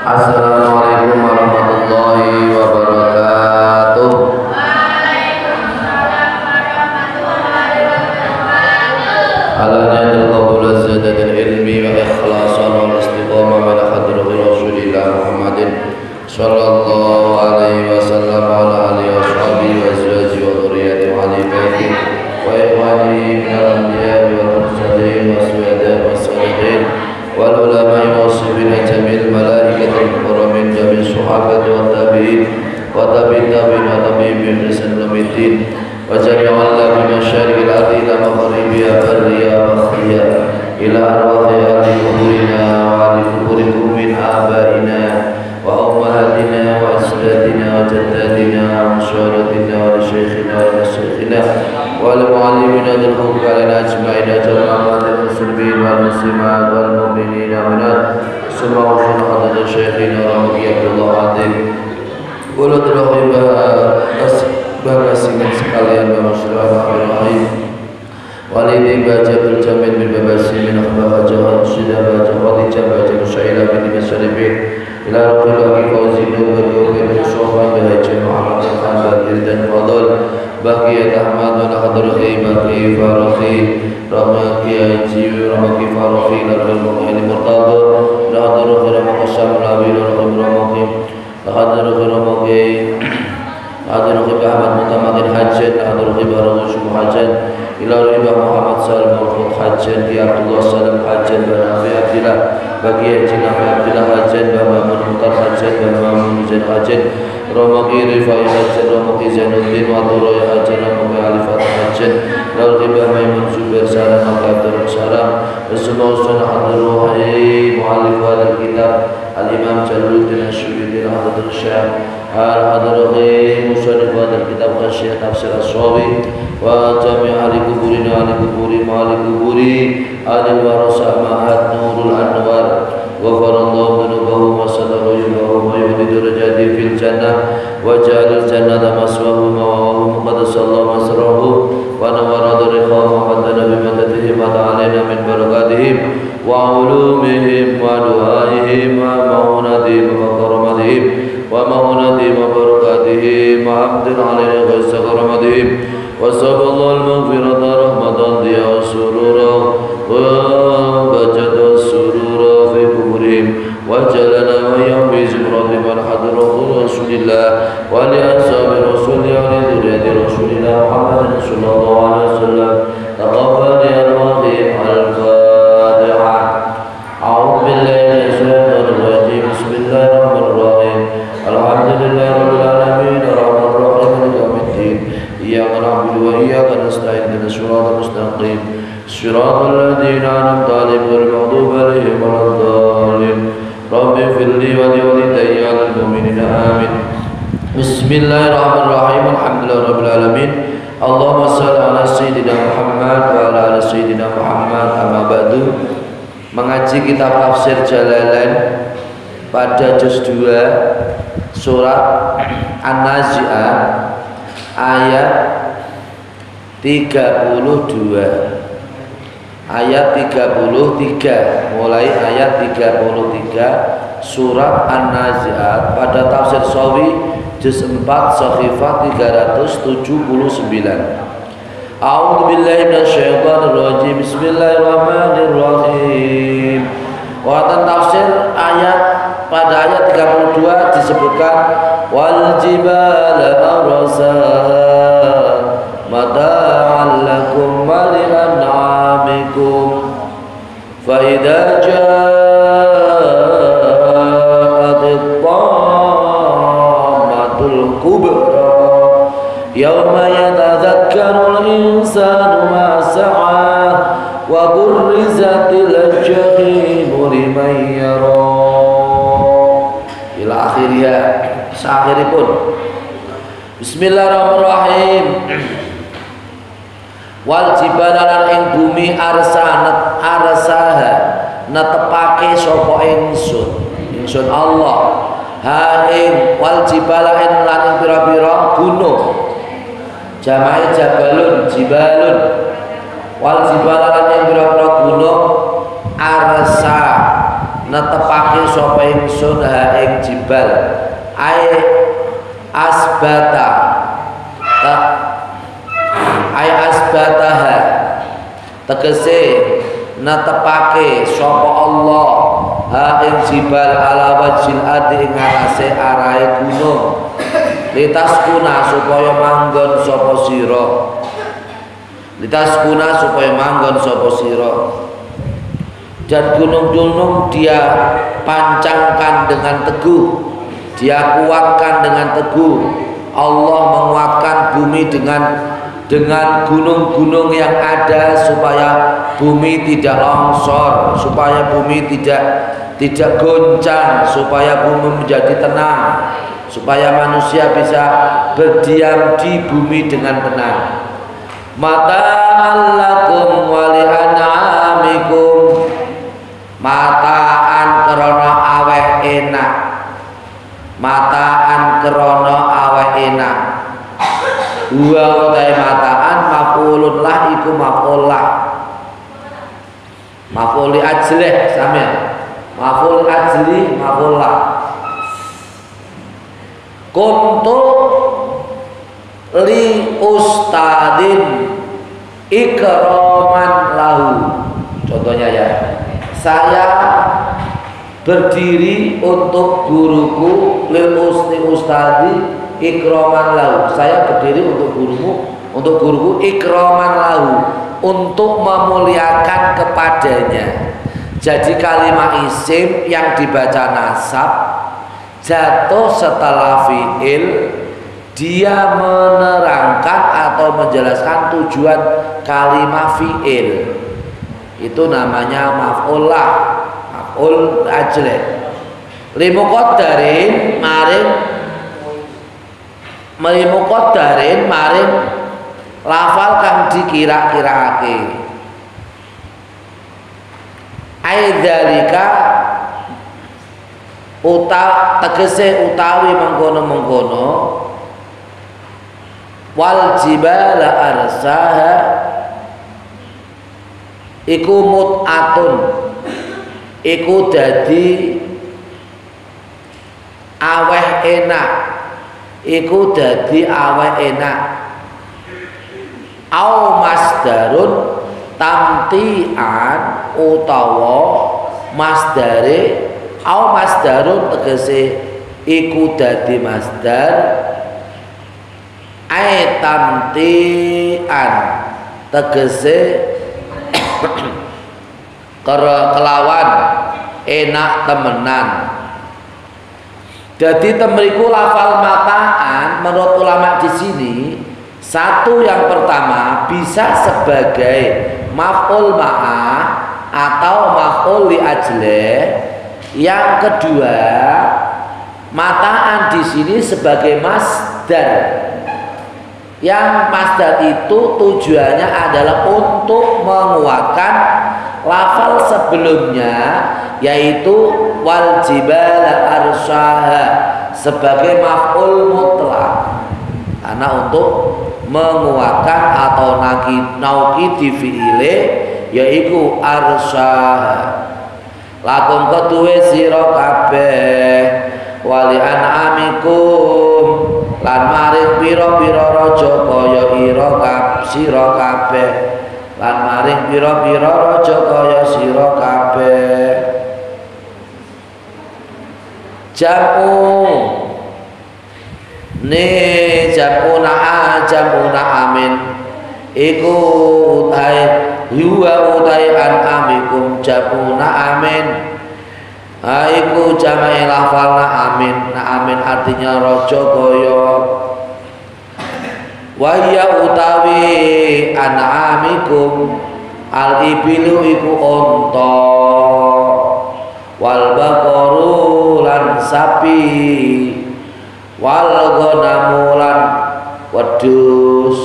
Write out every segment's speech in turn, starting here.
Assalamualaikum warahmatullahi wabarakatuh. Alanya qabul zadatul ilmi wa ikhlasan wal istiqamah wa hadrati Rasulillah Muhammadin sallallahu alaihi wasallam wa ala alihi washabihi wa azwajihi wa dhurriyyatihi wa ali baitihi wa ikhwanihi min al-anbiya'i wal mursalin wa syuhada'i was salihin wal ulama'i wasifina jamil malaikatil mukarramin jamil sahabati wa tabi'in wa tabi'in wa tabi'in bi ihsan ilmiddin wa jami'al min masyariqil ardi ila maghribiha barriya wa khriya ila arwahi ahli kuburina wa ahli kuburikum min abaina wa ummahatina wa asdatina wa jaddatina wa musyaratina wa syekhina wa syekhina wa al-muallimina dhul qalana ajma'in ajma'in muslimin wal muslimat wal mu'minin aminat summa usul hadat syekhina Rabbi Abdullah Adim wala terhiba bagasingan sekalian bermasyarakat rahim walidi baca berjamin bin babasi min akhbar jahat sudah baca khadijah baca musyairah bin masyarifin ila rabbil fawzinu wa yawmin sofa bahajin Muhammad al-Khan dan fadl baqiyat Ahmad wa hadrati baqi farqi ramaki haji ramaki farqi larul mu'min murtada la hadru ramaki samlawi ramaki ramaki Hadir Khibah Ahmad Mutamakin Hajjan Hadir Khibah Rasul Hajjan Ila Ribah Muhammad Salim Al-Fut Hajjan Ki Abdullah Salim Hajjan Banafi Abdillah Bagi Hajjan Nafi Abdillah Hajjan Bamamun Mutar Hajjan Bamamun Zain Hajjan Romaki Rifai Hajjan Romaki Zainuddin Waturoya Hajjan Romaki Alifat Hajjan Lalu Khibah Maimun Zubair Salam Maka Abdul Salam Semua Ustaz Hadir Ruhai Mu'alif Wadal Kitab Al-Imam Jaluddin Asyuddin Hadir Syam Al-Hadrahi Musanif Wadal Kitab Khasyih Tafsir As-Sawi Wa Jami' Ahli Kuburina Ahli Kuburi Ma'ali Kuburi Ahli Warasa Ma'ad Nurul Anwar Ghafarallahu Dunubahu Wa Sadaru Yubahu Wa Yulidu Rajadi Fil Jannah Wa Ja'alil Jannata Maswahu Mawahu Muqadasallahu Masrahu Wa Nawaradu Rikhahu Wa Nabi Madadihim Wa Ta'alina Min Barakatihim Wa Ulumihim Wa Duhaihim Wa Ma'unadihim Wa Karamadihim Wa Ma'unadihim Wa Barakatihim Wa Abdin Alini Ghaisa Karamadihim Wa Saballahu Al-Maghfirata Rahmatan Diya Surura Wa Bajada Surura Fi Kuburihim Wa Jalana Wa Yawmi Zimrati Wa Hadrahu Rasulillah Wa Li Ashabi Rasulillah Wa Li Dhuriyati Rasulillah Muhammadin Sallallahu Alaihi Wasallam Taqabbal Ya Rahim Al-Fatiha A'udhu Billahi Minash-Shaytanir Rajim Bismillahirrahmanirrahim Alhamdulillahi Rabbil Alamin Ar-Rahmanir Rahim Maliki Yawmiddin Iyyaka na'budu wa iyyaka nasta'in Ihdinas siratal mustaqim Siratal ladzina an'amta 'alaihim ghairil maghdubi 'alaihim waladdallin Rabbi ighfirli wa li walidayya wal mu'minina amin Bismillahirrahmanirrahim Alhamdulillahi Rabbil Alamin Allahumma shalli ala sayyidina Muhammad wa ala ali sayyidina Muhammad amma ba'du. Mengaji kitab tafsir Jalalain pada juz 2 surat An-Nazi'ah ayat 32 ayat 33 mulai ayat 33 surat An-Nazi'at pada tafsir Sawi juz 4 sahifah 379. A'udzu billahi minasyaitonir rajim. Bismillahirrahmanirrahim. Watan tafsir ayat pada ayat 32 disebutkan wal jibala arsaha mata'an lakum wa li an'amikum fa idza ja'atit tammatul kubra yawma yatadhakkarul insanu ma sa'a wa burrizatil jahimu liman yara ila akhirnya sakhiripun. Bismillahirrahmanirrahim. Wal jibala lan ing bumi arsaha netepake sapa ingsun Allah ha ing wal jibala lan ing pira-pira gunung jamae jabalun jibalun wal jibala lan ing pira-pira gunung arsa netepake sapa ingsun ha ing jibal ai asbata ai asbataha tegese netepake sapa Allah ha ing jibal ala wajil adi ing atase arahe gunung litaskuna supaya manggon sapa sira litaskuna supaya manggon sapa sira dan gunung-gunung dia pancangkan dengan teguh, dia kuatkan dengan teguh. Allah menguatkan bumi dengan gunung-gunung yang ada supaya bumi tidak longsor, supaya bumi tidak goncang, supaya bumi menjadi tenang, supaya manusia bisa berdiam di bumi dengan tenang. Mata'an lakum wa li an'amikum, mataan krana aweh enak, mataan krana aweh enak. Wa utai mataan maf'ulun lah iku maf'ul lah, maf'ul li ajlih sampeyan, maf'ul ajli maf'ul lah. Kuntu li ustadin ikraman lahu, contohnya ya, saya berdiri untuk guruku lil ustadi ikraman lahu, saya berdiri untuk guruku ikraman lahu, untuk memuliakan kepadanya. Jadi kalimat isim yang dibaca nasab jatuh setelah fi'il, dia menerangkan atau menjelaskan tujuan kalimat fi'il, itu namanya maf'ul lah, maf'ul ajlih. Limuqaddarin maring lafal kang dikira-kiraake. Aidzalika tegese utawi mengkono-mengkono, wal jibala arsaha iku mut'atun, iku dadi aweh enak, iku dadi aweh enak. Au masdarun tamtian utawa masdare, au masdarun tegese iku dadi masdar ai tamtian tegese kelawan enak temenan. Jadi temeriku lafal mataan menurut ulama di sini, satu yang pertama bisa sebagai maf'ul ma'ah atau maf'ul li ajlih. Yang kedua, mataan di sini sebagai masdar. Yang masdar itu tujuannya adalah untuk menguatkan lafal sebelumnya, yaitu wal jibala arsaha sebagai maf'ul mutlak, karena untuk menguatkan atau naukidi fi'ile yaitu arsaha. Lakum ketuwe sira kabeh wali an'amikum lan maring pira-pira raja kaya sira kabeh, lan maring pira-pira raja kaya sira kabeh. Jamu ne jamuna amin iku utai huwa utai an'amikum jamuna amin. Iku jama'i lafal amin. Amin artinya raja kaya. Wahya utawi an'amikum al-ibilu iku unta, wal baqaru lan sapi, wal ghanamu lan wedhus,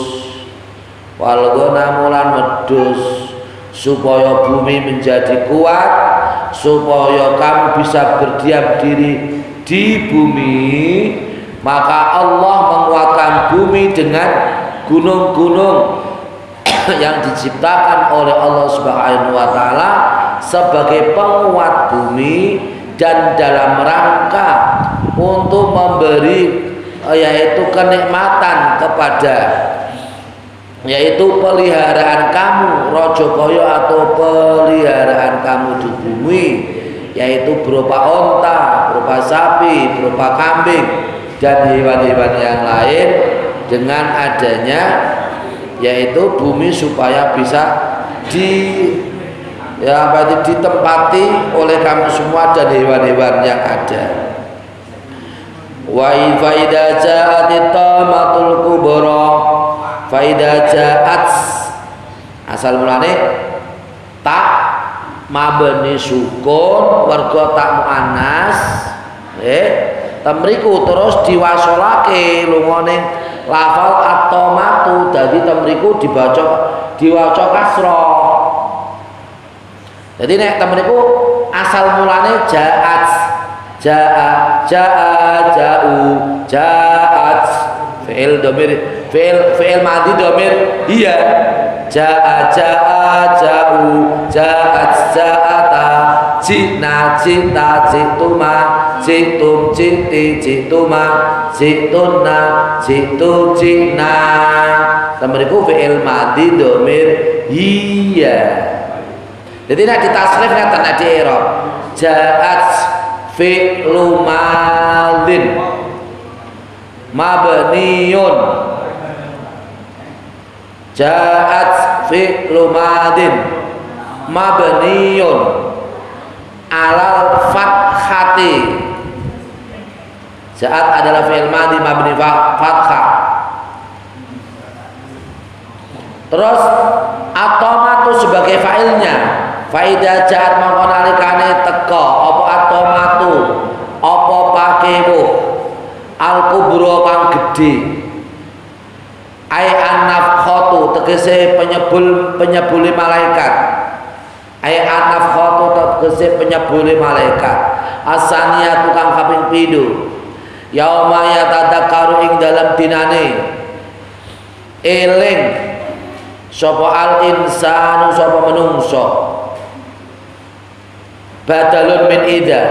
wal ghanamu lan wedhus, supaya bumi menjadi kuat, supaya kamu bisa berdiam diri di bumi. Maka Allah menguatkan bumi dengan gunung-gunung yang diciptakan oleh Allah Subhanahu wa taala sebagai penguat bumi dan dalam rangka untuk memberi yaitu kenikmatan kepada yaitu peliharaan kamu Rajakaya atau peliharaan kamu di bumi, yaitu berupa onta, berupa sapi, berupa kambing dan hewan-hewan yang lain, dengan adanya yaitu bumi supaya bisa ditempati oleh kamu semua dan hewan-hewan yang ada. Wa idza ja'at tamatul kubra faida ja'at, asal mulane tak mabni sukun warga tak muannas temriku terus diwasolake lungone lafal at-tamatu, dadi temriku diwaca kasra. Jadi nek temriku asal mulane ja'at, ja'u, ja'at fi'il domir, fi'il madhi domir iya, ja'u, ja'at, ja'ata, ji'na, ji'ta, ji'tuma, ji'tum, ji'ti, ji'tuma, ji'tunna, ji'tu, ji'na. Temeriku fi'il madhi domir iya. Jadi nak ditasrif ngaten adi i'rab. Ja'at fi'lu madhin mabniyun, ja'at fi'lu madhin mabniyun alal fathati. Ja'at adalah fi'il madhi mabni fathah. Terus at-tamatu sebagai fa'ilnya. Faida ja'at mongko nalikane teka apa at-tamatu apa pakewo al-kubra kang gedhe, ai an-nafkhatu tegese penyebule malaikat, ai an-nafkhatu tegese penyebule malaikat, asaniyatu kang kaping pindho, yauma yatadzakkaru ing dalam dinane eling sapa al-insanu sapa menungso, badalun min idza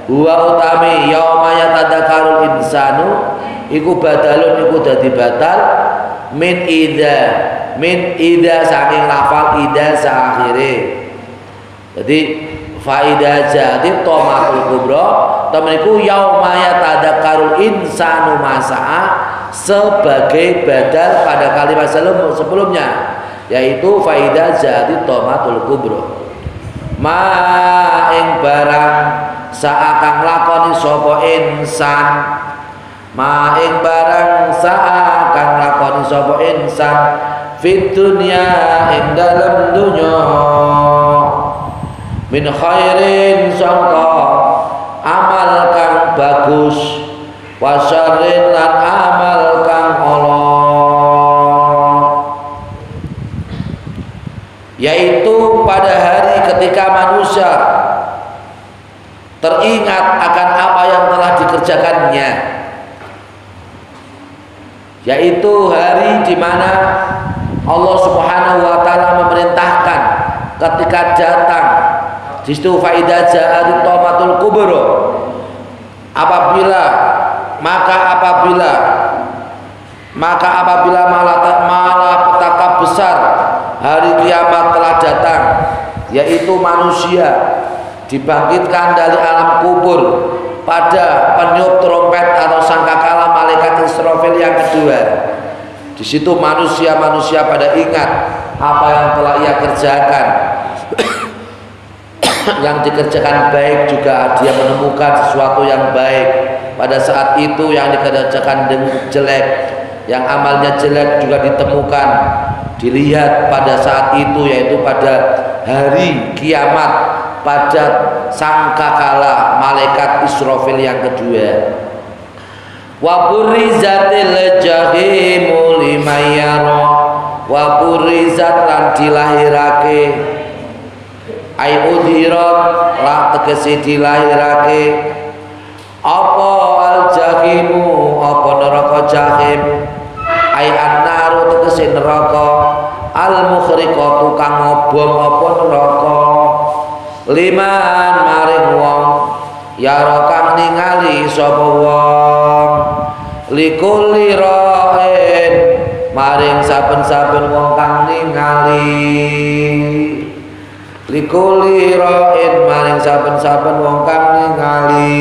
huwa utami yauma yatadzakkarul insanu iku badalun iku dadi batal min idza saking lafal idza saakhire. Jadi faida jadi tomatul kubra temeniku yauma yatadzakkarul insanu masa'a sebagai badal pada kalimat sebelumnya, yaitu faida jadi tomatul kubra. Ma ing barang saakang lakoni sapa insan, ma ing barang saakang lakoni sapa insan fit dunya ing dalem dunya min khairin sangka amal kang bagus wa syarrin lan amal kang ala, yaitu pada hari ketika manusia teringat akan apa yang telah dikerjakannya, yaitu hari di mana Allah Subhanahu wa taala memerintahkan ketika datang di situ faida ja'at tamatul kubra, apabila malapetaka besar hari kiamat telah datang, yaitu manusia dibangkitkan dari alam kubur pada peniup trompet atau sangkakala malaikat Israfil yang kedua. Di situ manusia pada ingat apa yang telah ia kerjakan. Yang dikerjakan baik juga dia menemukan sesuatu yang baik. Pada saat itu yang dikerjakan jelek, yang amalnya jelek juga ditemukan, dilihat pada saat itu, yaitu pada hari kiamat, pada sangkakala malaikat Israfil yang kedua. Wa burizatil jahimu liman yara, wa burizat lan dilahirake, ai udhirat lan tegese dilahirake apa al jahimu apa neraka jahim, ai annaru tegese neraka al mukhriqatu kang ngobong apa neraka. liman maring wong yara kang ningali sapa wong likulli ra'in maring saben-saben wong kang ningali likulli ra'in maring saben-saben wong kang ningali.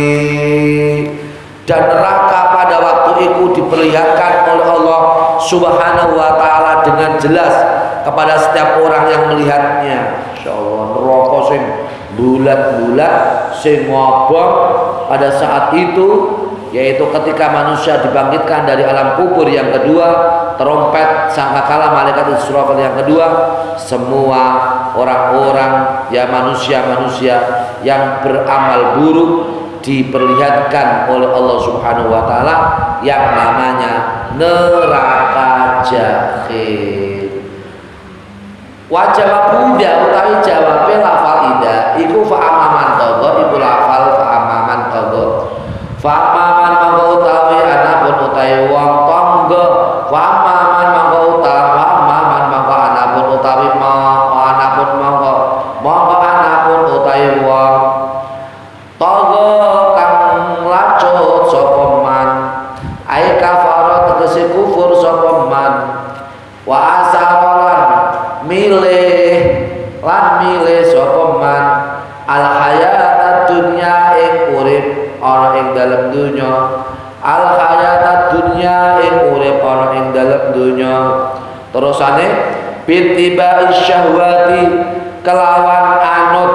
Dan neraka pada waktu itu diperlihatkan oleh Allah Subhanahu wa ta'ala dengan jelas kepada setiap orang yang melihatnya. Insyaallah neraka sing bulat-bulat sing ngobong pada saat itu, yaitu ketika manusia dibangkitkan dari alam kubur yang kedua, trompet sangkakala malaikat Israfil yang kedua, semua orang-orang ya manusia-manusia yang beramal buruk diperlihatkan oleh Allah Subhanahu wa ta'ala yang namanya neraka jahim. Wajah bunda utawi jawabe lafal ida iku fa'amaman togo iku lafal fa'amaman togo fa'amaman mangko utawi anapun utawi wong tangga fa'amaman mangko utawi fa'amaman mangko anapun utawi anapun mangko anapun utawi wong tangga kang lacut sapa man ai kafara tegese kufur sapa man wa asaran milih sapa man al hayatad dunya ing urip ana ing dalem dunya al hayatad dunya ing urip ana ing dalem dunya. Terusane bittibai syahwati kelawan anut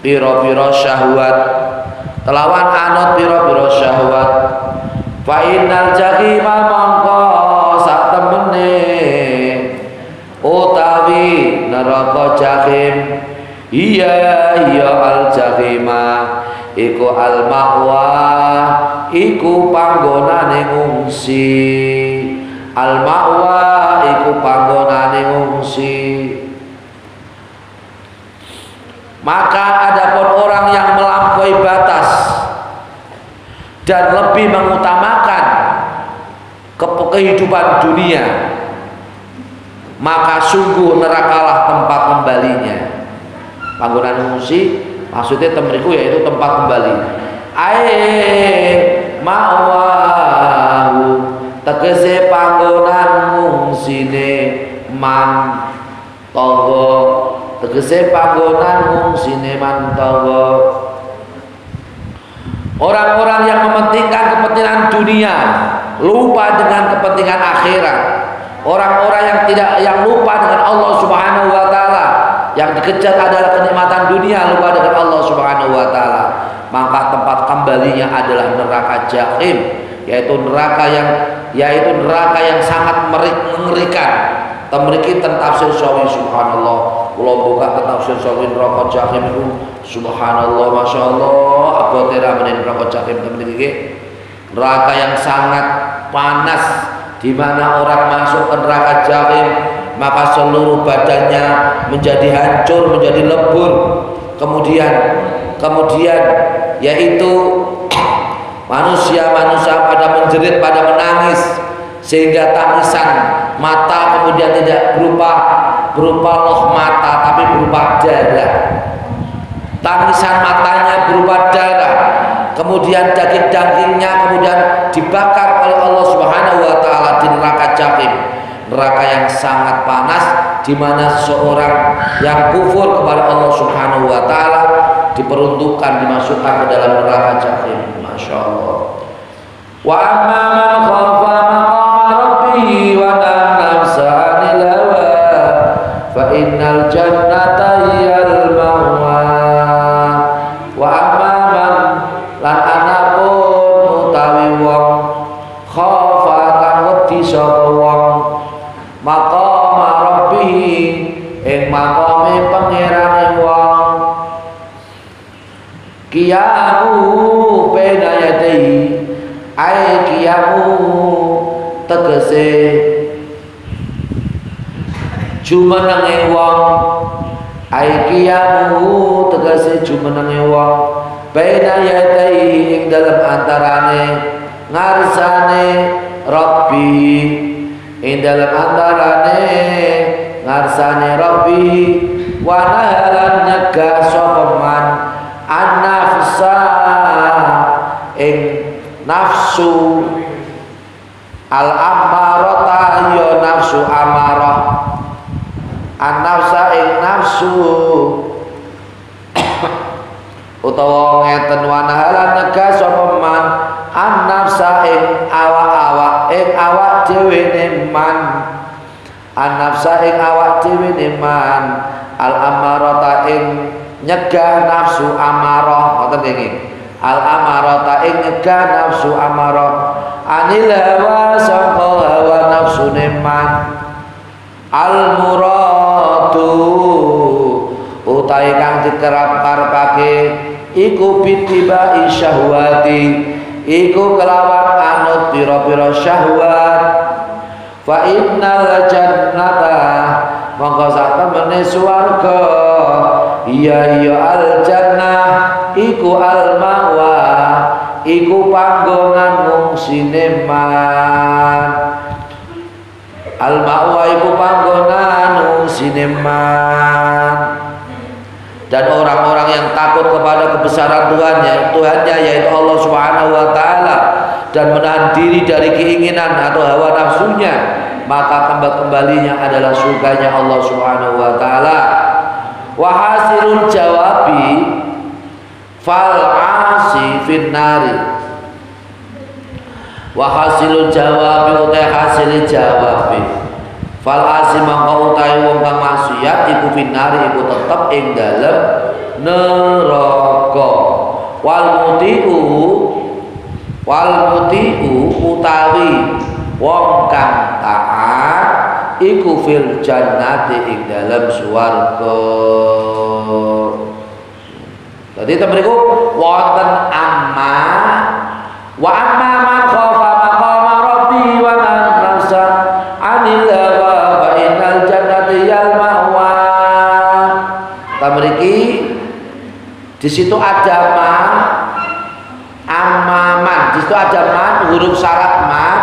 pira-pira syahwat kelawan anut pira-pira syahwat fa innal jahima mangko sak temene utawi neraka jahim iya al jahima iku al ma'wa iku panggonane ngungsi al ma'wa iku panggonane ngungsi. Maka adapun orang yang melampaui batas dan lebih mengutamakan kehidupan dunia, maka sungguh nerakalah tempat kembalinya. Panggonan ngungsi maksudnya temeriku yaitu tempat kembali. Ma'wahu tegese panggonan ngungsine man togo tegese panggonan ngungsine man togo. Orang-orang yang mementingkan kepentingan dunia lupa dengan kepentingan akhirat. Orang-orang yang lupa dengan Allah Subhanahu wa ta'ala, yang dikejar adalah kenikmatan dunia, lupa dengan Allah Subhanahu wa ta'ala, maka tempat kembalinya adalah neraka jahim, yaitu neraka yang sangat mengerikan. Temriki tafsir sawi subhanallah, kula buka tafsir sawi neraka jahim itu subhanallah masyaallah abote ramene neraka jahim temriki neraka yang sangat panas, di mana orang masuk ke neraka jahim maka seluruh badannya menjadi hancur, menjadi lebur. Kemudian yaitu manusia pada menjerit, pada menangis, sehingga tangisan mata kemudian tidak berupa loh mata tapi berupa darah. Tangisan matanya berupa darah, kemudian daging-dagingnya kemudian dibakar oleh Allah Subhanahu wa ta'ala di neraka jahim, neraka yang sangat panas, di mana seseorang yang kufur kepada Allah Subhanahu wa ta'ala diperuntukkan dimasukkan ke dalam neraka jahim. Masya Allah. Wa amma man khafa maqama rabbih wa nafsa 'anil hawa fa innal jannata hiyal ma'wa. Wa amma man lan anapun utawi wong khafa kang wedi sapa wong maqama rabbih ing maqame pangerane wong kiyamu bena yadai ai kiyamu tegese jumenenge wong ai kiyamu tegese jumenenge wong bena yadai ing dalam antarane ngarsane Rabbi ing dalam antarane ngarsane Rabbi wa nahalan nyegah sapa man an-nafsa ing nafsu al-ammarata ya nafsu amarah an-nafsa ing nafsu utawa ngeten wa nahalan nyegah sapa man an-nafsa ing awak-awak ing awak dhewe man an-nafsa ing awak dhewe man al-amarata ing nyegah nafsu amarah ngoten nggih al-amarata ing nyegah nafsu amarah anil hawa sangka hawa nafsu man al-muradu utahe kang dikerep-karepake iku bitibai syahwati iku kelawan anut pira-pira syahwat fa innal jannata mongko sak temene swarga iya al jannah iku al mawa iku panggonan mungsine man al mawa iku panggonan mungsine man. Dan orang-orang yang takut kepada kebesaran Tuhannya yaitu Allah Subhanahu wa taala dan menahan diri dari keinginan atau hawa nafsunya, maka tempat kembalinya adalah surganya Allah Subhanahu wa taala. Wa hasilul jawabi fal asi finnari. Wa hasilul jawabi utai hasil jawabi fal asi mangko utahe wong kang maksiat iku finari iku tetep ing dalem neraka wal mutiu utawi wong kang taat iku fil jannati ing dalem swarga. Dadi temriku wonten amma wa amma man khafa maqama rabbi wa nafsa 'anil hawa fa innal jannati yal ma'wa. Tamriki di situ ada ma amaman, di situ ada man huruf syarat man.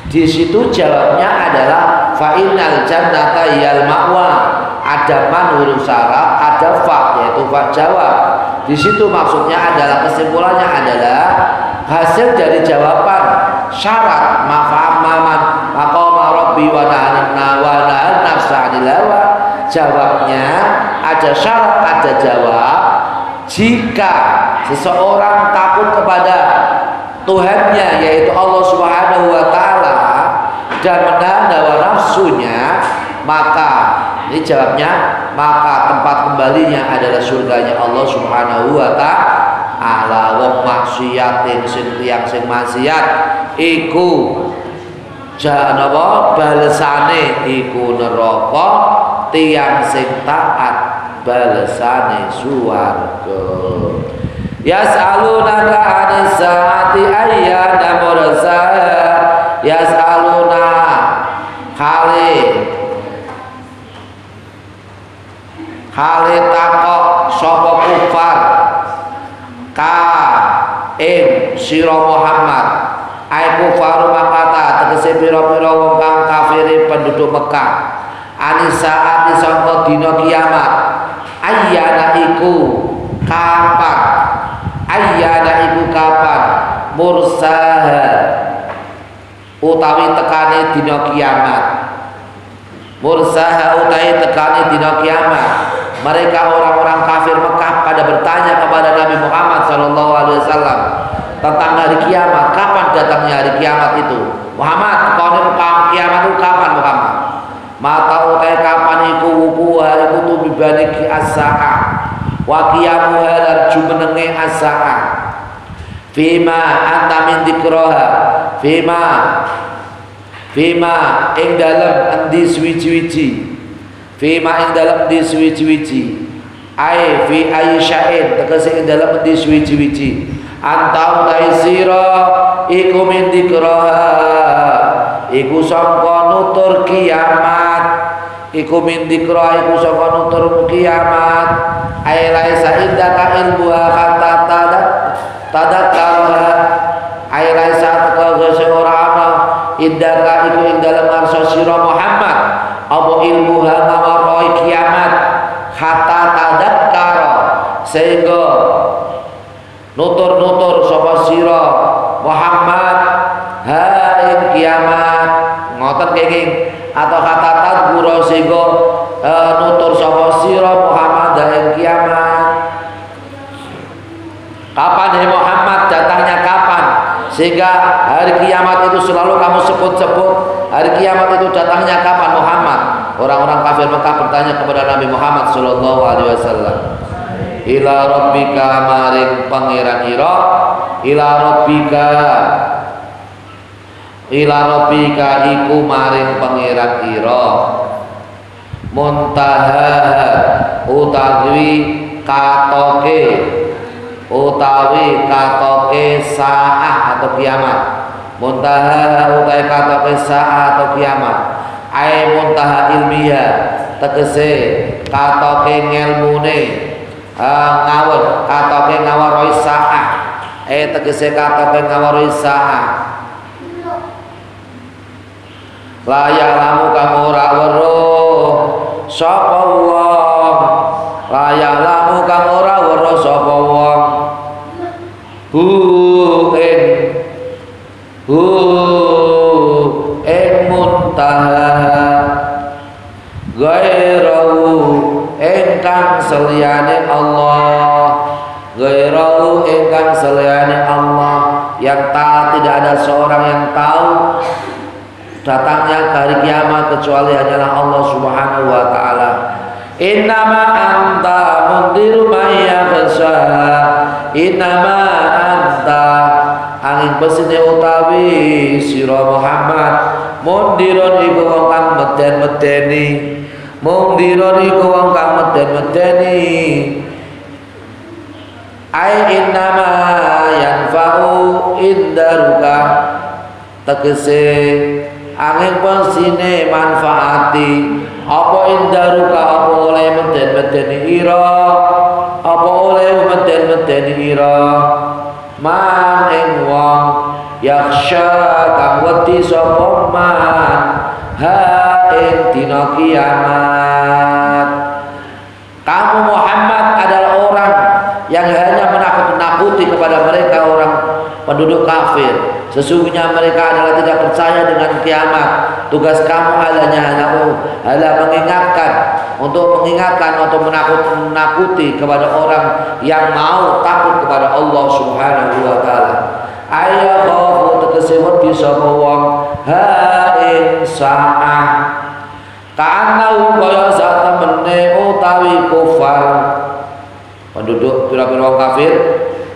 Di situ jawabnya adalah fa innal jannata yal ma'wa. Ada man huruf syarat, ada fa yaitu fa jawab. Di situ maksudnya adalah kesimpulannya adalah hasil dari jawaban syarat mafa'amaman maqama rabbi wa nahan nafsa 'anil hawa. Jawabnya ada syarat, ada jawab. Jika seseorang takut kepada Tuhannya yaitu Allah Subhanahu wa taala dan menahan hawa nafsunya, maka ini jawabnya, maka tempat kembalinya adalah surganya Allah Subhanahu wa taala. Wong maksiatin sing tiyang sing maksiat iku janapa balesane iku neraka, tiyang sing taat balesane swarga. Yas'alunaka 'anis saati ayyana mursaha. Yas'aluna hale takok sapa kufar ka ing sira Muhammad ai kufaru makata tegese pira-pira wong kang kafire penduduk Mekah anisaati sangka dina kiamat ayyana iku kapan mursaha utawi tekane dina kiamat. Mursaha utawi tekane dina kiamat. Mereka orang-orang kafir Mekah pada bertanya kepada Nabi Muhammad SAW tentang hari kiamat. Kapan datangnya hari kiamat itu? Muhammad, kalau kiamat itu kapan Muhammad? Mata utai kapan iku wukuha iku tumibani ki as-sa'a wa qiyamuha lan jumenenge as-sa'a fima anta min dzikraha fima ing dalem endi suwi-wiji fima ing dalem endi suwi-wiji ai fi aisyain tegese ing dalem endi suwi-wiji anta utai sira iku min dzikraha iku sangka nutur kiamat iku min dzikra iku sangka nutur kiamat ai laisa indaka ilmuha hatta tadakkara ai laisa tegese ora ana indaka iku ing dalem arsa sira Muhammad apa ilmuha mawaroi kiamat sehingga nutur-nutur sapa sira Muhammad ha ing kiamat ngoten kenging atau kata tadbura sehingga nutur sapa sira Muhammad ha ing kiamat. Kapan hai Muhammad, datangnya kapan? Sehingga hari kiamat itu selalu kamu sebut-sebut. Hari kiamat itu datangnya kapan Muhammad? Orang-orang kafir Mekah bertanya kepada Nabi Muhammad sallallahu alaihi wasallam. Ila rabbika maring pangeran ira, ila rabbika iku maring pangeran ira. Muntaha utawi katoke saah atau kiamat. Muntaha utawi katoke saah atau kiamat. Ai muntaha ilmiah tegese katoke ngelmune ngawur katoke ngawaroi saah. Tegese katoke ngawaroi saah. Layak lamu kang ora weruh sapa wong. Layak lamu kang ora weruh sapa wong. Muntaha gairahu engkang seliyane Allah, gairahu engkang seliyane Allah, yang tidak ada seorang yang tahu datangnya hari kiamat kecuali hanyalah Allah Subhanahu wa taala. Innama anta mundiru may yakhsha, innama anta angin besine utawi sira Muhammad mundirun iku wong kang meden-medeni, mundirun iku wong kang meden-medeni. Ai innama yanfa'u indaruka tegese angin besine manfaati apa indaruka apa oleh meden-medeni ira, apa oleh meden-medeni ira. Man ing wong yakhsha kang wedi sapa man ha ing dina kiamat. Kamu Muhammad adalah orang yang hanya menakut-nakuti kepada mereka orang penduduk kafir. Sesungguhnya mereka adalah tidak percaya dengan kiamat. Tugas kamu hanya mengingatkan, untuk mengingatkan atau menakuti kepada orang yang mau takut kepada Allah Subhanahu wa taala. Aya khafu tegese wedi sapa wong ha ing saah. Ka'annahu kaya sak temene utawi kufar penduduk pira-pira wong kafir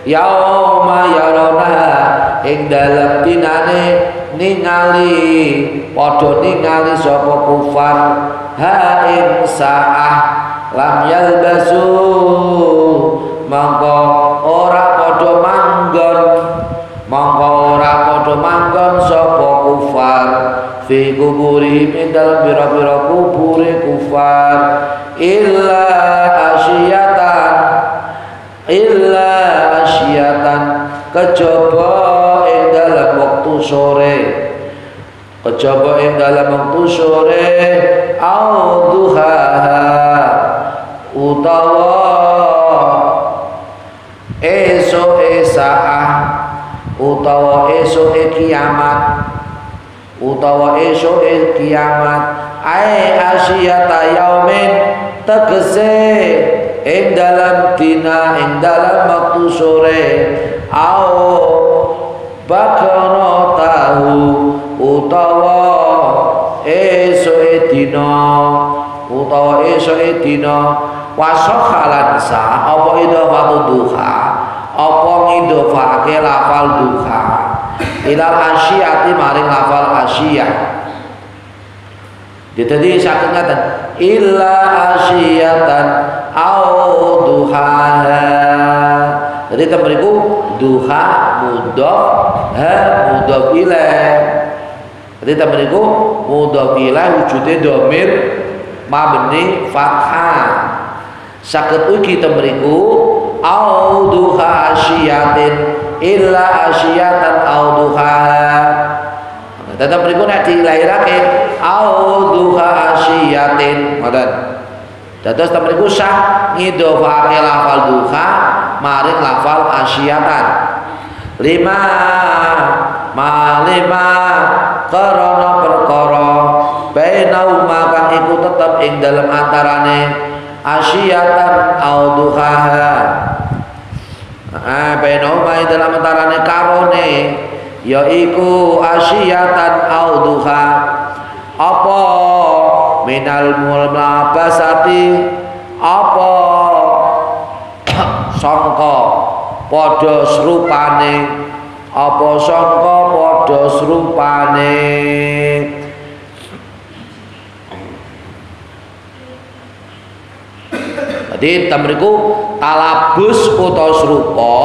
yauma yarona ing dalem dinane ningali padha ningali sapa kufar ha ing saah lam yalbasu mangko ora padha manggon sapa kufar fi kuburihim ing dalem pira-pira kubure kufar illa asyatan kejaba ing dalam waktu sore, kejaba ing dalam waktu sore au duha utawa esuk saah utawa esuk kiamat, utawa esuk kiamat. Ai asyata yaumin tegese ing dalam dina ing dalam waktu sore au bakara tahu utawa esuk dina wasakhalan sa apa idhofatu duha apa ngidhofake lafal duha ilal asyiyati maring lafal asyiyah. Jadi sakit ngaten illa asyiyatan au duhaha. Jadi temeriku duha mudhof mudhof ilaih. Jadi temeriku mudhof ilaih wujude dhamir mabni fathah. Sakit ugi temeriku au duha asyiyatin illa asyiyatan au duhaha. Tetap beriku nek dilahirake au duha asyiyatin ngoten. Dados temriku sah ngidhofake lafal duha maring lafal asyatan. 5 malima karana perkara bainauma kang iku tetep ing dalem antarane asyatan au duhaha. Bainauma ing dalem antarane karone yaiku asyatan au duha apa minal mulabasati apa sangka padha srupane apa sangka padha srupane. Jadi tamriku talabus utawa serupa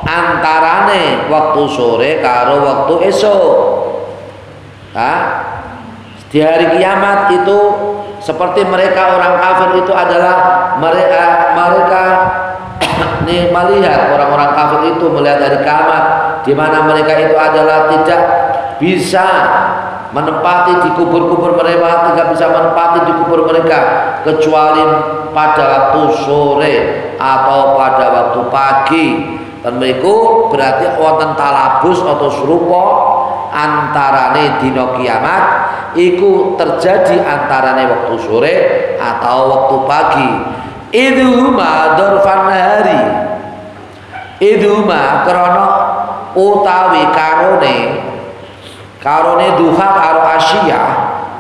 antarane waktu sore karo waktu esok. Di hari kiamat itu seperti mereka orang kafir itu adalah mereka nih melihat orang-orang kafir itu melihat hari kiamat di mana mereka itu adalah tidak bisa menempati di kubur-kubur mereka, tidak bisa menempati di kubur mereka kecuali pada waktu sore atau pada waktu pagi. Dan mereka berarti wonten talabus atau serupa antarane dina kiamat iku terjadi antarane waktu sore atau waktu pagi. Idhuma dorfan hari, idhuma krono utawi karone duha karo asya.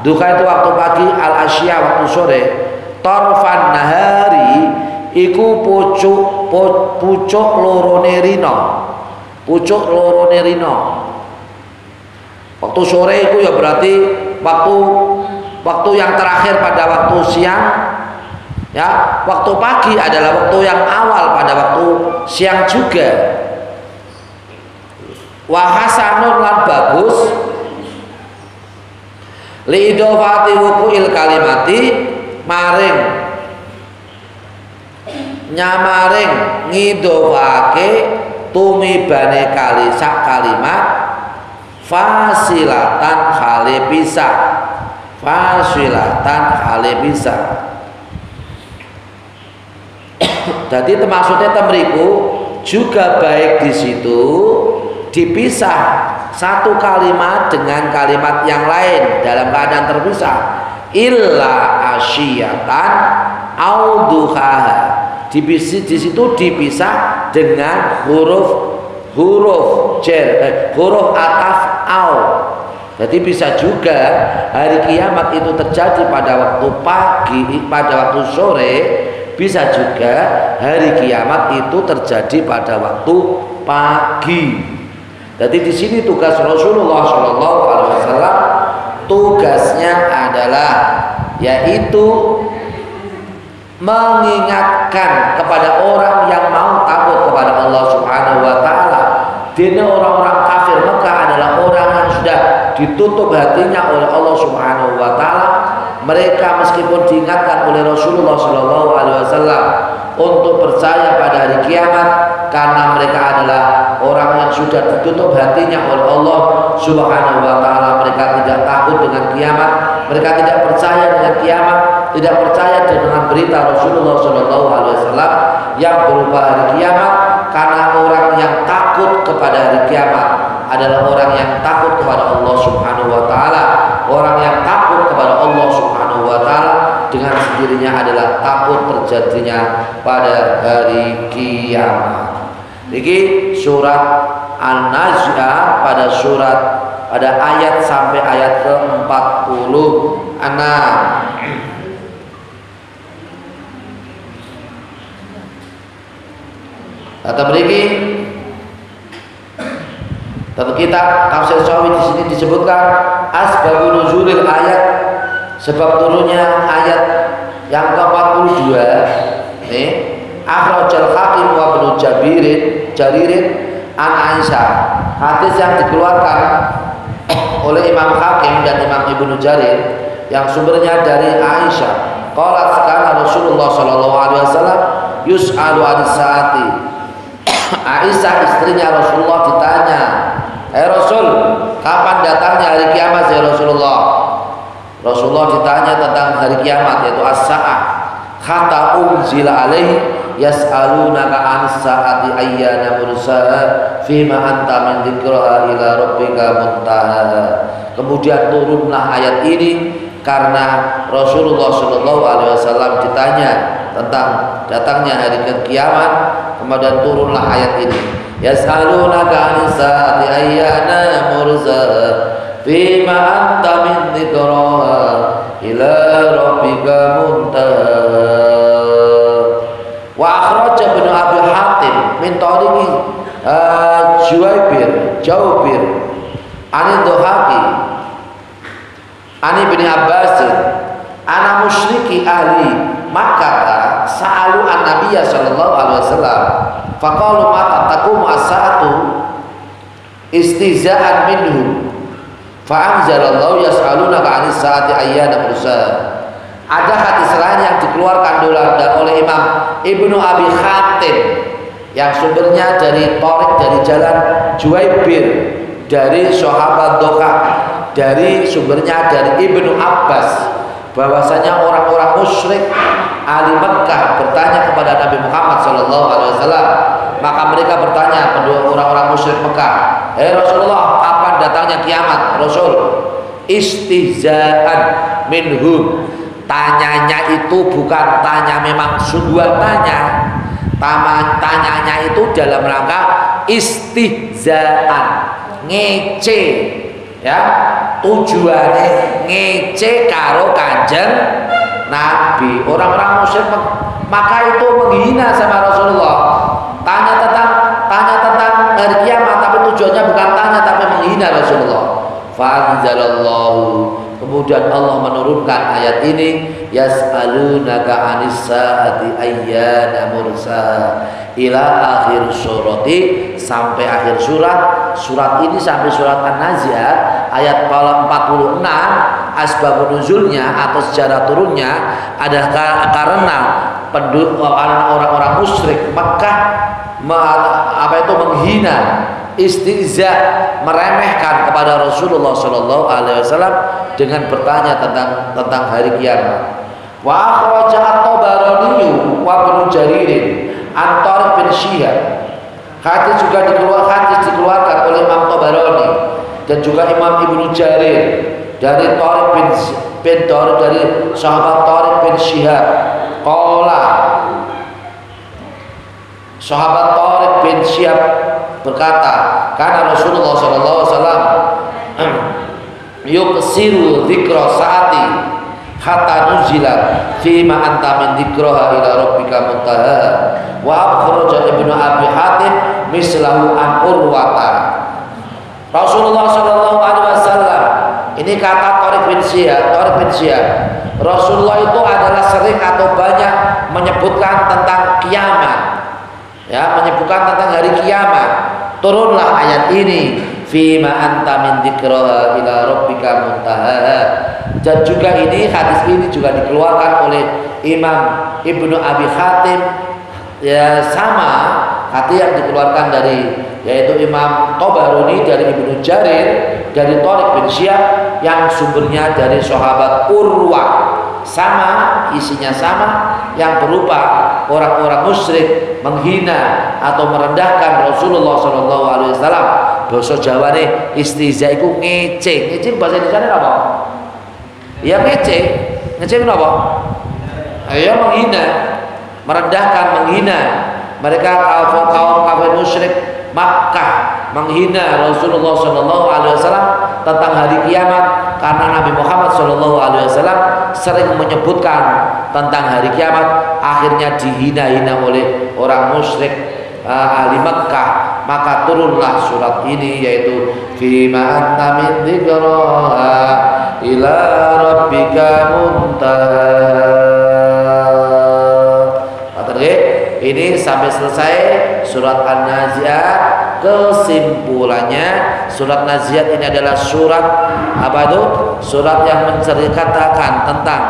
Duha itu waktu pagi, al asya waktu sore. Torfan nahari iku pucuk lorone rino. Pucuk lorone rino. Waktu sore itu ya berarti waktu yang terakhir pada waktu siang. Ya, waktu pagi adalah waktu yang awal pada waktu siang juga. Wahasanun lan bagus li idhofati wuqu'il kalimati maring nyamaring ngidhofake tumibane sak kalimat fasilatan hale pisah. Fasilatan hale pisah. Jadi maksudnya temriku juga baik di situ dipisah satu kalimat dengan kalimat yang lain dalam keadaan terpisah. Illa asyiyatan au duhaha. Di situ dipisah dengan huruf ataf au. Jadi bisa juga hari kiamat itu terjadi pada waktu pagi, pada waktu sore. Bisa juga hari kiamat itu terjadi pada waktu pagi. Jadi di sini tugas Rasulullah SAW tugasnya adalah yaitu mengingatkan kepada orang yang mau takut kepada Allah Subhanahu wa taala. Dene orang-orang kafir Mekah adalah orang yang sudah ditutup hatinya oleh Allah Subhanahu wa taala. Mereka meskipun diingatkan oleh Rasulullah SAW untuk percaya pada hari kiamat karena mereka adalah orang yang sudah ditutup hatinya oleh Allah Subhanahu wa taala. Mereka tidak takut dengan kiamat, mereka tidak percaya dengan kiamat, tidak percaya dengan berita Rasulullah SAW yang berupa hari kiamat. Karena orang yang takut kepada hari kiamat adalah orang yang takut kepada Allah Subhanahu wa taala. Orang yang takut kepada Allah Subhanahu wa taala dengan sendirinya adalah takut terjadinya pada hari kiamat. Niki surat An-Nazi'ah pada ayat sampai ayat ke-46. Kata beriki dalam kitab Tafsir Sawi di sini disebutkan asbabun nuzulil ayat, sebab turunnya ayat yang ke-42. Akhrajal Hakim wa Ibnu Jaririn an Aisyah. Hadis yang dikeluarkan oleh Imam Hakim dan Imam Ibnu Jarir yang sumbernya dari Aisyah. Qalat kana Rasulullah sallallahu alaihi wasallam yus'alu an-saati. Aisyah istrinya Rasulullah ditanya, Rasul, kapan datangnya hari kiamat ya Rasulullah? Rasulullah ditanya tentang hari kiamat, yaitu as-sa'ah. hatta unzila alaihi yas'alunaka 'anis sa'ati ayyana mursaha fima anta min dzikraha ila rabbika muntaha. Kemudian turunlah ayat ini karena Rasulullah Shallallahu Alaihi Wasallam ditanya tentang datangnya hari kiamat, kemudian turunlah ayat ini. Yas'alunaka 'anis sa'ati ayyana mursaha fima anta min dzikraha ila rabbika muntaha. Wa akhraja Ibnu Abi Hatim min tariqi Jawbir Ani Dhuhaki Ani bin Abbas ana musyriki ahli Makkah sa'alu an-nabiyya sallallahu alaihi wasallam faqalu mata taqumu as-sa'atu istizaan minhu fa anzalallahu yas'alunaka 'anis sa'ati ayyana mursaha. Ada hadis lain yang dikeluarkan oleh Imam Ibnu Abi Hatim yang sumbernya dari Thariq, dari jalan Juwaibir, dari sahabat Dhahak, dari sumbernya dari Ibnu Abbas, bahwasanya orang-orang musyrik ahli Mekah bertanya kepada Nabi Muhammad SAW. Maka mereka bertanya kepada orang-orang musyrik Mekah, Rasulullah, kapan datangnya kiamat? Rasul, istihzaan minhum. Tanyanya itu bukan tanya memang sungguhan tanya, tanyanya itu dalam rangka istihzaan, ngece, ya, tujuannya ngece karo Kanjeng Nabi. Orang-orang musyrik maka itu menghina sama Rasulullah. Tanya tentang hari kiamat, tapi tujuannya bukan tanya tapi menghina Rasulullah. Fa'anzalallahu, kemudian Allah menurunkan ayat ini, yas'alunaka 'anis sa'ati ayyana mursaha ila akhir surati, sampai akhir surat. Surat ini sampai surat An-Nazi'at ayat 46. Asbabun nuzulnya atau sejarah turunnya adalah karena orang-orang musyrik Makkah menghina, istihza, meremehkan kepada Rasulullah Shallallahu Alaihi Wasallam dengan bertanya tentang hari kiamat. Wa akhraja at-Tabarani wa Ibnu Jarir an Thariq bin Syihab. Hadis juga dikeluarkan oleh Imam Tabarani dan juga Imam Ibnu Jarir dari Thariq bin Thariq, dari sahabat Thariq bin Syihab. Qala, sahabat Thariq bin Syihab berkata, karena Rasulullah SAW yuksiru dzikra saati hatta nuzila fima anta min dzikraha ila rabbika muntaha. Wa akhraja Ibnu Abi Hatim mislahu an Urwata. Rasulullah SAW, ini kata Thariq bin Syihab, Rasulullah itu adalah sering atau banyak menyebutkan tentang kiamat, ya, menyebutkan tentang hari kiamat. Turunlah ayat ini, fima anta min dzikraha ila rabbika muntaha. Dan juga ini, hadis ini juga dikeluarkan oleh Imam Ibnu Abi Hatim, ya, sama hadis yang dikeluarkan dari, yaitu Imam Tabarani dari Ibnu Jarir dari Thariq bin Syihab yang sumbernya dari sahabat Urwah. Sama, isinya sama, yang berupa orang-orang musyrik menghina atau merendahkan Rasulullah SAW. Bahasa Jawa nih istihza itu ngece. Ngece bahasa Indonesia apa? Ya ngece. Ngece apa? Ya menghina, merendahkan, menghina. Mereka kaum kafir musyrik Makkah menghina Rasulullah SAW tentang hari kiamat, karena Nabi Muhammad SAW sering menyebutkan tentang hari kiamat, akhirnya dihina-hina oleh orang musyrik ahli Makkah. Maka turunlah surat ini, yaitu fima anta min dzikraha ila rabbika muntaha. Ini sampai selesai surat An-Nazi'at. Kesimpulannya, surat Nazi'at ini adalah surat apa itu? Surat yang menceritakan tentang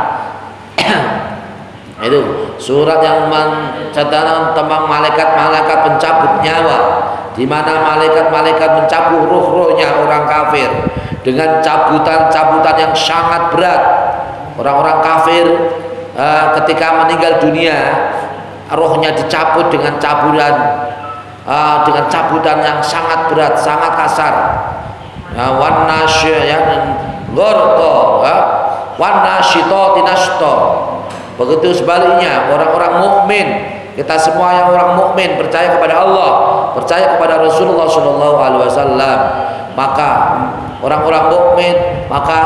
itu, surat yang menceritakan tentang malaikat-malaikat pencabut nyawa, di mana malaikat-malaikat mencabut ruh-ruhnya orang kafir dengan cabutan-cabutan yang sangat berat. Orang-orang kafir ketika meninggal dunia rohnya dicabut dengan cabutan yang sangat berat, sangat kasar. Begitu sebaliknya orang-orang mukmin, kita semua yang orang mukmin percaya kepada Allah, percaya kepada Rasulullah SAW, maka orang-orang mukmin, maka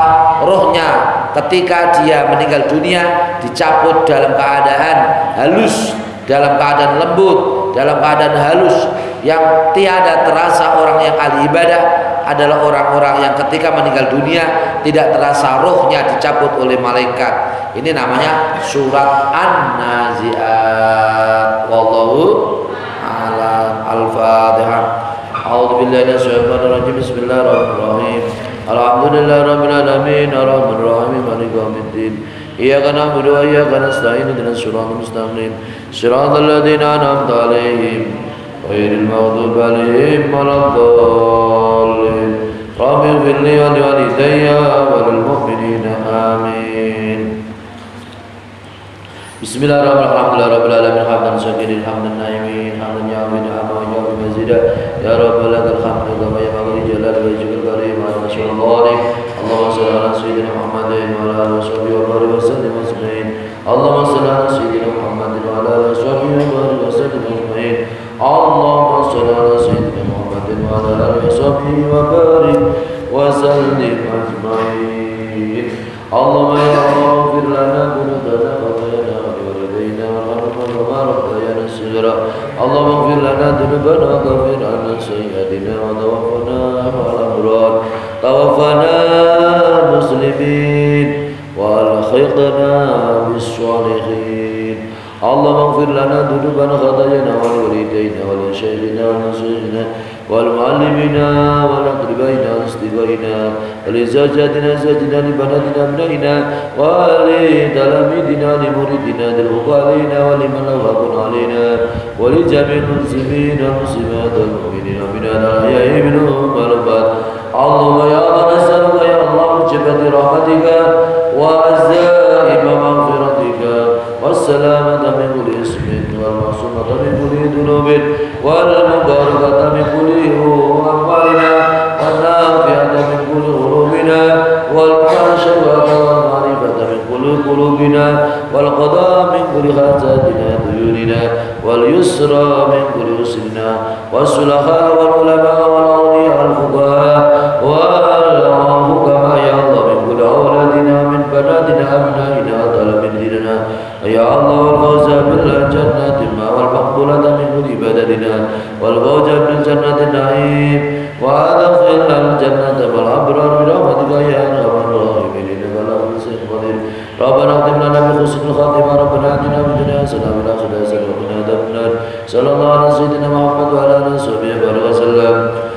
rohnya ketika dia meninggal dunia dicabut dalam keadaan halus, dalam keadaan lembut, dalam keadaan halus, yang tiada terasa. Orang yang ahli ibadah adalah orang-orang yang ketika meninggal dunia tidak terasa rohnya dicabut oleh malaikat. Ini namanya surat An-Nazi'at. Wallahu a'lam. Al-Fatihah. A'udzu billahi minasyaitonir rajim. Bismillahirrahmanirrahim. Alhamdulillahirabbil alamin arrahmanir rahim maliki yaumiddin. Iyyaka na'budu wa iyyaka nasta'in ihdinas siratal mustaqim. Siratal ladzina an'amta 'alaihim ghairil maghdubi 'alaihim waladdallin. Rabbi ighfir li wa liwalidayya wa lil mu'minina amin. Bismillahirrahmanirrahim. Hamdan syakirin, hamdan naimin, hamdan yamin, hamdan yamin mazida. Ya Rabbal lakal hamdu kama yanbaghi li jalali wajhikal karim wa masyaallah. Allahumma shalli ala sayyidina Muhammadin wa ala alihi wa sahbihi wa sallim ajma'in. Allahumma shalli ala sayyidina Muhammadin wa ala alihi wa sahbihi wa sallim ajma'in. Allahumma shalli ala sayyidina Muhammadin wa ala alihi wa sahbihi wa sallim ajma'in. Allahumma ya Allah ighfir lana dhunubana wa khatayana wa liwalidayna warhamhum kama rabbayana shighra. Allahumma ighfir lana dhunubana wa kaffir 'anna sayyi'atina wa tawaffana ma'al abrar. Tawaffana muslimin wa alhiqna bis shalihin. Allahumma ighfir lana dhunubana khatayana wa liwalidayna wa li shaykhina wa nasikhina والمعلمين والأقربين والاصدقائنا ولزوجاتنا زوجنا لبناتنا أبنائنا ولتلاميذنا لمريدنا للغالين ولمن له حق علينا ولجميع المسلمين والمسلمات والمؤمنين والمؤمنات الأحياء منهم والأموات. اللهم يا الله نسألك يا الله موجبات رحمتك وعزائم مغفرتك والسلامة من كل اسم والمعصومة من كل ذنوب والمباركة من كل أموالنا والنافعة من كل قلوبنا والشفاء والمعرفة من كل قلوبنا والقضاء من كل حاجاتنا ديوننا واليسر من كل يسرنا والصلحاء والعلماء والأولياء الفقهاء والحكماء يا الله من كل أولادنا من بناتنا أبنائنا تلاميذنا يا الله والفوز بالجنة والمقبولة من كل عبادتنا والفوز بالجنة النعيم وأدخلنا الجنة والأبرار برحمتك يا أرحم الراحمين إنك على كل شيء قدير. ربنا اختم لنا بحسن الخاتمة. ربنا آتنا في الدنيا حسنة وفي الآخرة حسنة وقنا عذاب النار. صلى الله على سيدنا محمد وعلى آله وصحبه وسلم.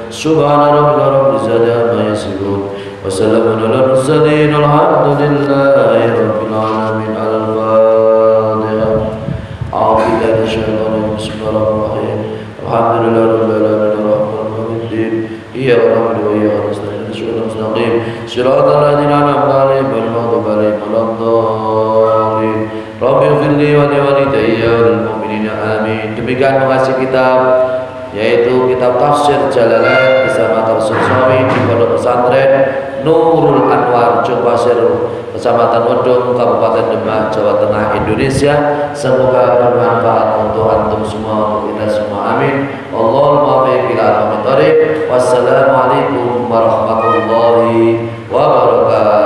سبحان ربك رب العزة عما يصفون وسلام على المرسلين والحمد لله رب العالمين. على الفاتحة. أعوذ بالله من الشيطان الرجيم. بسم الله الرحمن الرحيم. الحمد لله رب العالمين الرحمن الرحيم. إياك نعبد وإياك نستعين اهدنا الصراط المستقيم صراط الذين أنعمت عليهم غير المغضوب عليهم ولا الضالين. رب اغفر لي ولوالدي وللمؤمنين آمين. Demikian mengasih kitab, yaitu kitab tafsir Jalalain bersama Tafsir Sawi di Pondok Pesantren Nurul Anwar Jongpasir, Kecamatan Wedung, Kabupaten Demak, Jawa Tengah, Indonesia. Semoga bermanfaat untuk antum semua, untuk kita semua. Amin. Allahumma baik ila aqwamit thariq. Wassalamualaikum warahmatullahi wabarakatuh.